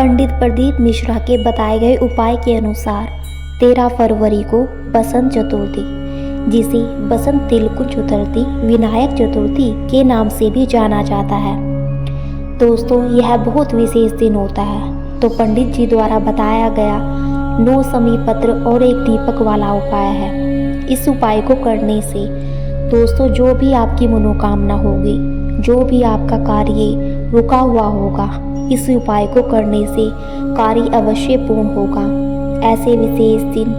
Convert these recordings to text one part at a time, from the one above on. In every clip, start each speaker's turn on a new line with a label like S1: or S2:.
S1: पंडित प्रदीप मिश्रा के बताए गए उपाय के अनुसार 13 फरवरी को बसंत चतुर्थी, जिसे बसंत तिलकुट चतुर्थी, विनायक चतुर्थी के नाम से भी जाना जाता है। दोस्तों, यह बहुत विशेष दिन होता है। तो पंडित जी द्वारा बताया गया 9 समीपत्र और एक दीपक वाला उपाय है। इस उपाय को करने से दोस्तों, जो भी आपकी मनोकामना होगी, जो भी आपका कार्य रुका हुआ होगा, इस उपाय को करने से कार्य अवश्य पूर्ण होगा। ऐसे विशेष दिन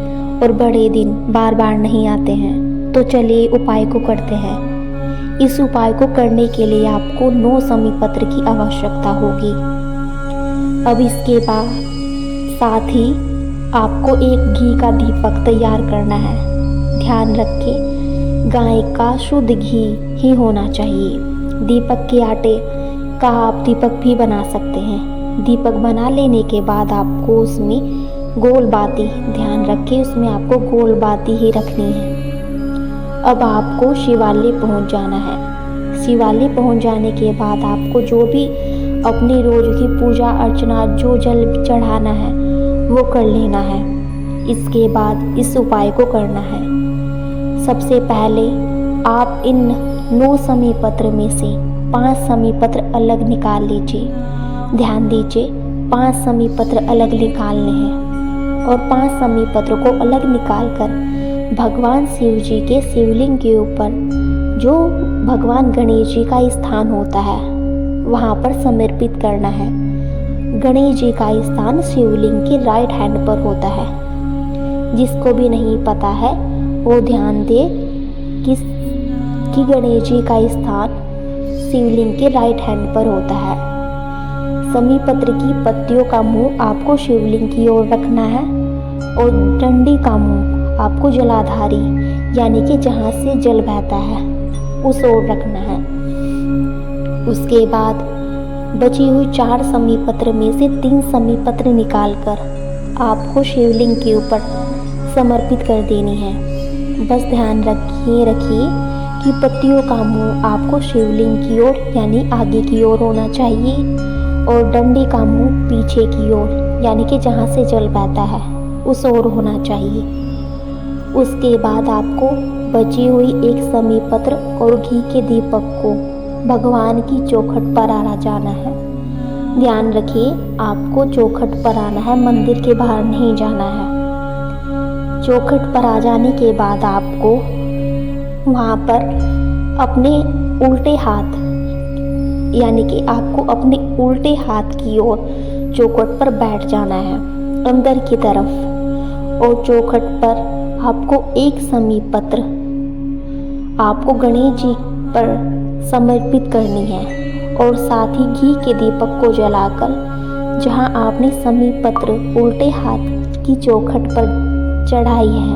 S1: और बड़े दिन बार बार नहीं आते हैं। तो चलिए उपाय को करते हैं। इस उपाय को करने के लिए आपको 9 समीपत्र की आवश्यकता होगी। अब इसके बाद साथ ही आपको एक घी का दीपक तैयार करना है। ध्यान रखें, गाय का शुद्ध घी ही होना चाहिए। दीपक के आटे का आप दीपक भी बना सकते हैं। दीपक बना लेने के बाद आपको उसमें गोल बाती, ध्यान रखें उसमें आपको गोल बाती ही रखनी है। अब आपको शिवालय पहुंच जाना है। शिवालय पहुंच जाने के बाद आपको जो भी अपनी रोज की पूजा अर्चना, जो जल चढ़ाना है वो कर लेना है। इसके बाद इस उपाय को करना है। सबसे पहले आप इन 9 समीपत्र में से 5 समीपत्र अलग निकाल लीजिए। ध्यान दीजिए, 5 समीपत्र अलग निकालने हैं और 5 समीपत्र को अलग निकालकर भगवान शिव जी के शिवलिंग के ऊपर, जो भगवान गणेश जी का स्थान होता है, वहाँ पर समर्पित करना है। गणेश जी का स्थान शिवलिंग के राइट हैंड पर होता है। जिसको भी नहीं पता है वो ध्यान दे कि गणेश जी का स्थान शिवलिंग के राइट हैंड पर होता है। समीपत्र की पत्तियों का मुंह आपको शिवलिंग की ओर रखना है और डंडी का मुंह आपको जलाधारी, यानी कि जहाँ से जल बहता है, उस ओर रखना है। उसके बाद बची हुई 4 समीपत्र में से 3 समीपत्र निकालकर आपको शिवलिंग के ऊपर समर्पित कर देनी है। बस ध्यान रखिए कि पत्तियों का मुंह आपको शिवलिंग की ओर, यानी आगे की ओर होना चाहिए और डंडी का मुंह पीछे की ओर, यानी कि जहाँ से जल बहता है उस ओर होना चाहिए। उसके बाद आपको बची हुई 1 समीपत्र और घी के दीपक को भगवान की चौखट पर आना जाना है। ध्यान रखिए, आपको चौखट पर आना है, मंदिर के बाहर नहीं जाना है। चौखट पर आ जाने के बाद आपको वहाँ पर अपने उल्टे हाथ, यानी कि आपको अपने उल्टे हाथ की ओर चौखट पर बैठ जाना है अंदर की तरफ। और चौखट पर आपको 1 समीपत्र आपको गणेश जी पर समर्पित करनी है और साथ ही घी के दीपक को जलाकर जहाँ आपने समीपत्र उल्टे हाथ की चौखट पर चढ़ाई है,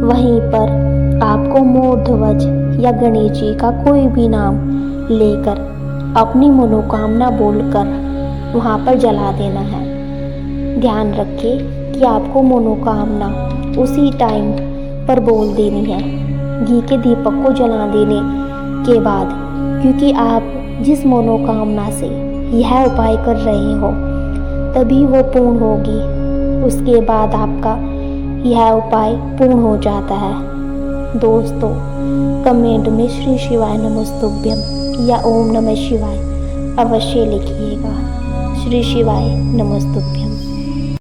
S1: वहीं पर आपको मोर ध्वज या गणेश जी का कोई भी नाम लेकर अपनी मनोकामना बोलकर वहाँ पर जला देना है। ध्यान रखिए कि आपको मनोकामना उसी टाइम पर बोल देनी है, घी के दीपक को जला देने के बाद, क्योंकि आप जिस मनोकामना से यह उपाय कर रहे हो तभी वो पूर्ण होगी। उसके बाद आपका यह उपाय पूर्ण हो जाता है। दोस्तों, कमेंट में श्री शिवाय नमस्तुभ्यम या ओम नमः शिवाय अवश्य लिखिएगा। श्री शिवाय नमस्तुभ्यम।